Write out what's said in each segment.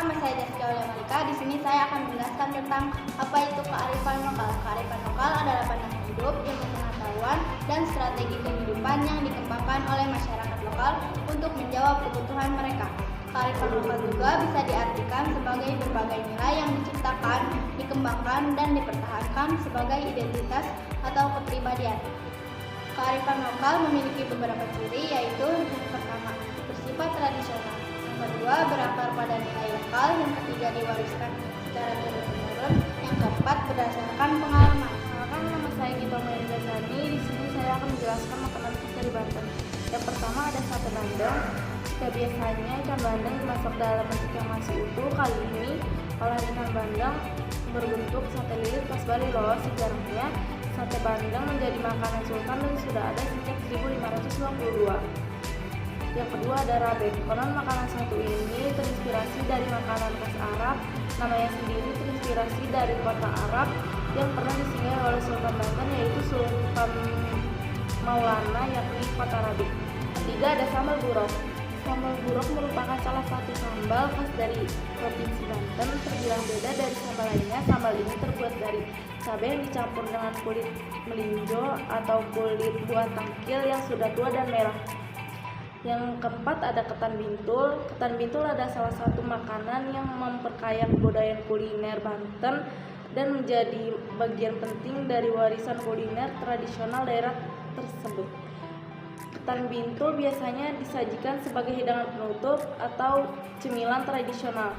nama saya Deski Aulia Malika. Di sini saya akan menjelaskan tentang apa itu kearifan lokal. Kearifan lokal adalah pandangan hidup, ilmu pengetahuan, dan strategi kehidupan yang dikembangkan oleh masyarakat lokal untuk menjawab kebutuhan mereka. Kearifan lokal juga bisa diartikan sebagai berbagai nilai yang diciptakan, dikembangkan, dan dipertahankan sebagai identitas atau kepribadian. Kearifan lokal memiliki beberapa ciri, yaitu yang pertama, bersifat tradisional. Yang kedua, berakar pada nilai lokal. Yang ketiga, diwariskan secara turun-temurun. Yang keempat, berdasarkan pengalaman. Perkenalkan, nama saya Gita Mahendra Sani. Di sini saya akan menjelaskan makanan khas dari Banten. Yang pertama ada sate bandeng. Jika biasanya ikan bandeng dimasak dalam bentuk yang masih utuh, kali ini olahan ikan bandeng berbentuk sate lilit khas Bali loh. Sejarahnya sate bandeng menjadi makanan sultan dan sudah ada sejak 1522. Yang kedua ada raben. Konon makanan satu ini terinspirasi dari makanan khas Arab. Namanya sendiri terinspirasi dari kota Arab yang pernah disinggahi oleh Sultan Banten, yaitu Sultan Maulana, yakni kota Rabi. Ketiga ada sambal burok. Sambal burok merupakan salah satu sambal khas dari provinsi Banten. Terbilang beda dari sambal lainnya. Sambal ini terbuat dari cabai yang dicampur dengan kulit melinjo atau kulit buah tangkil yang sudah tua dan merah. Yang keempat ada ketan bintul. Ketan bintul adalah salah satu makanan yang memperkaya kebudayaan kuliner Banten dan menjadi bagian penting dari warisan kuliner tradisional daerah tersebut. Ketan bintul biasanya disajikan sebagai hidangan penutup atau cemilan tradisional.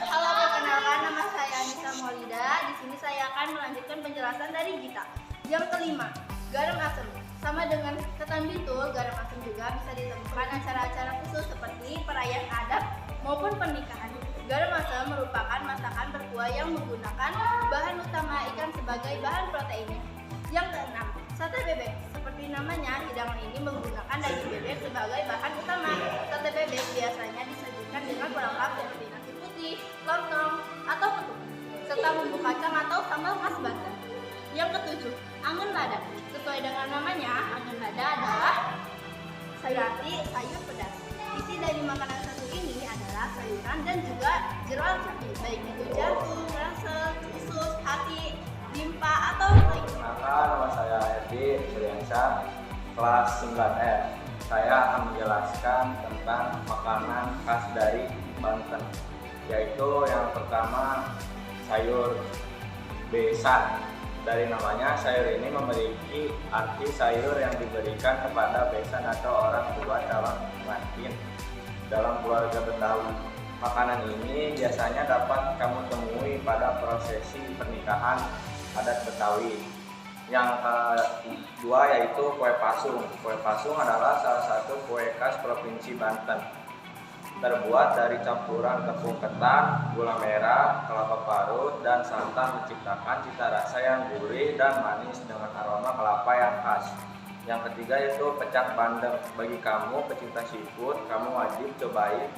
Halo, perkenalkan, nama saya Anissa Maulida. Di sini saya akan melanjutkan penjelasan dari Gita. Yang kelima, garam asem. Sama dengan ketan bintul, garam asem juga bisa ditemukan acara-acara khusus seperti perayaan adat maupun pernikahan. Garam asem merupakan masakan berkuah yang menggunakan bahan utama ikan sebagai bahan proteinnya. Yang keenam, sate bebek. Seperti namanya, hidangan ini menggunakan daging bebek sebagai bahan utama. Sate bebek biasanya disajikan dengan pelengkap seperti nasi putih, lontong, atau ketupat, serta bumbu kacang atau sambal khas Banten. Yang ketujuh, anggun lada. Sesuai dengan namanya, anggun lada adalah sayur pedas. Isi dari makanan satu ini adalah sayuran dan juga jeroan sapi, baik itu jantung, ransel, usus, hati, limpa, atau lain. Nama saya Erdi Suryansyah, kelas 9F. Saya akan menjelaskan tentang makanan khas dari Banten, yaitu yang pertama sayur besan. Dari namanya, sayur ini memiliki arti sayur yang diberikan kepada besan atau orang tua calon pengantin dalam keluarga Betawi. Makanan ini biasanya dapat kamu temui pada prosesi pernikahan adat Betawi. Yang kedua yaitu kue pasung. Kue pasung adalah salah satu kue khas provinsi Banten. Terbuat dari campuran tepung ketan, gula merah, kelapa parut, dan santan, menciptakan cita rasa yang gurih dan manis dengan aroma kelapa yang khas. Yang ketiga yaitu pecak bandeng. Bagi kamu pecinta seafood, kamu wajib cobain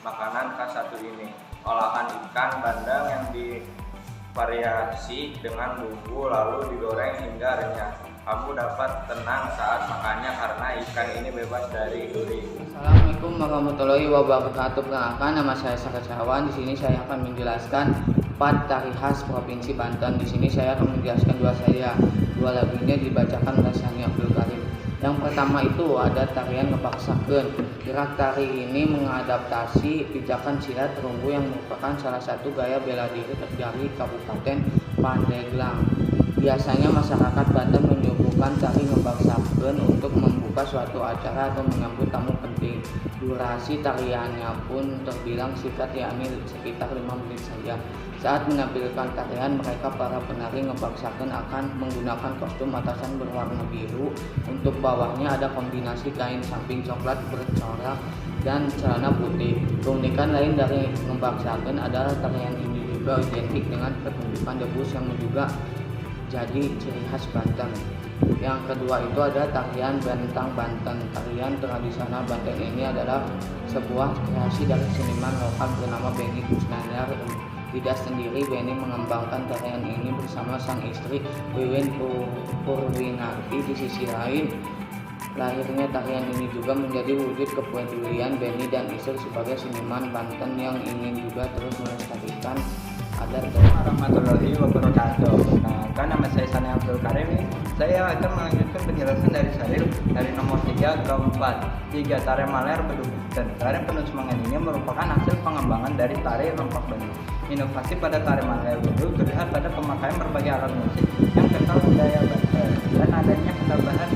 makanan khas satu ini. Olahan ikan bandeng yang divariasi dengan bumbu lalu digoreng hingga renyah. Kamu dapat tenang saat makannya karena ikan ini bebas dari duri. Assalamualaikum warahmatullahi wabarakatuh. Perkenalkan, nama saya Saka Syawan. Di sini saya akan menjelaskan 4 tari khas provinsi Banten. Di sini saya akan menjelaskan dua lagunya dibacakan oleh Sani Abdul Karim. Yang pertama itu ada tarian ngebaksakeun. Gerak tari ini mengadaptasi pijakan silat terunggu yang merupakan salah satu gaya bela diri dari Kabupaten Pandeglang. Biasanya masyarakat Banten menyuguhkan tari ngebaksakeun untuk membuka suatu acara atau menyambut tamu penting. Durasi tariannya pun terbilang singkat, yakni sekitar 5 menit saja. Saat menampilkan tarian, mereka para penari ngebaksakeun akan menggunakan kostum atasan berwarna biru. Untuk bawahnya ada kombinasi kain samping coklat bercorak dan celana putih. Keunikan lain dari ngebaksakeun adalah tarian ini juga identik dengan pertunjukan debus yang juga jadi ciri khas Banten. Yang kedua itu ada tarian Bentang Banten. Tarian tradisional Banten ini adalah sebuah kreasi dari seniman lokal bernama Benny Kusnandar. Tidak sendiri, Benny mengembangkan tarian ini bersama sang istri Wiwin Purwinarti. Di sisi lain, Lahirnya tarian ini juga menjadi wujud kepedulian Beni dan Isir sebagai seniman Banten yang ingin juga terus melestarikan adat dan Warahmatullahi wabarakatuh. Perkenalkan, nama saya Sani Abdul Karim. Saya akan melanjutkan penjelasan dari Saril dari nomor 3 ke 4. 3. Tari Maler Bedug Banten. Tari penuh semangat ini merupakan hasil pengembangan dari tari Rempak Bandung. Inovasi pada tari Maler Bedug terlihat pada pemakaian berbagai alat musik yang kental budaya Banten dan adanya penambahan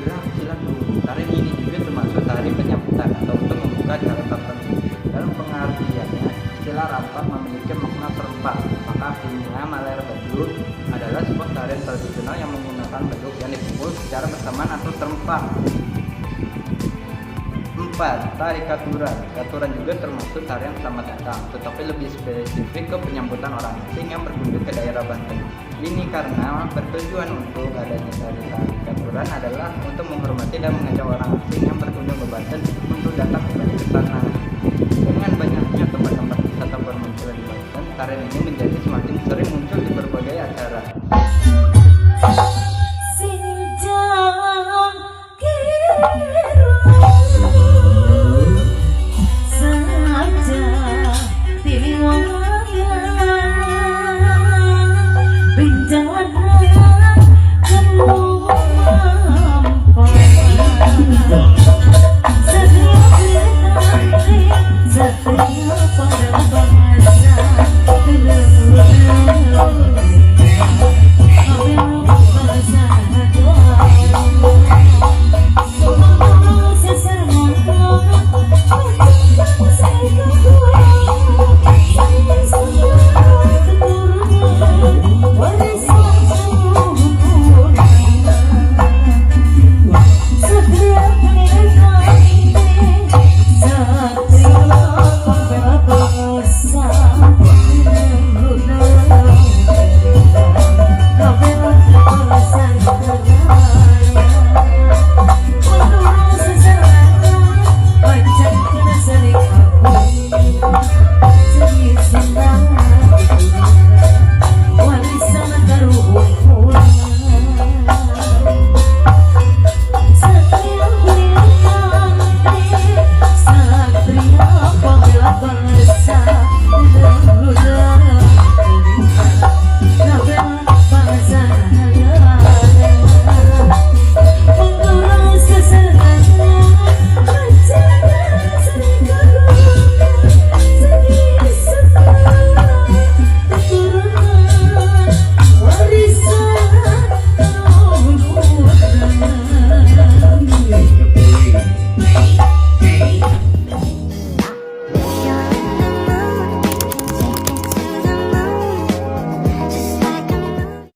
gerak silat dulu. Tari ini juga termasuk tari penyambutan atau untuk membuka acara tertentu. Dalam pengertiannya, istilah rampak memiliki makna serempak, maka artinya Maler Bedug adalah sebuah tarian tradisional yang menggunakan bedug yang dipukul secara bersamaan atau serempak. 4. Tari Katuran. Katuran juga termasuk tarian selamat datang, tetapi lebih spesifik ke penyambutan orang asing yang berkunjung ke daerah Banten. Ini karena bertujuan untuk adanya tari Katuran adalah untuk menghormati dan mengajak orang asing yang berkunjung ke Banten untuk datang kembali ke sana. Dengan banyaknya tempat-tempat wisata bermunculan di Banten, tarian ini menjadi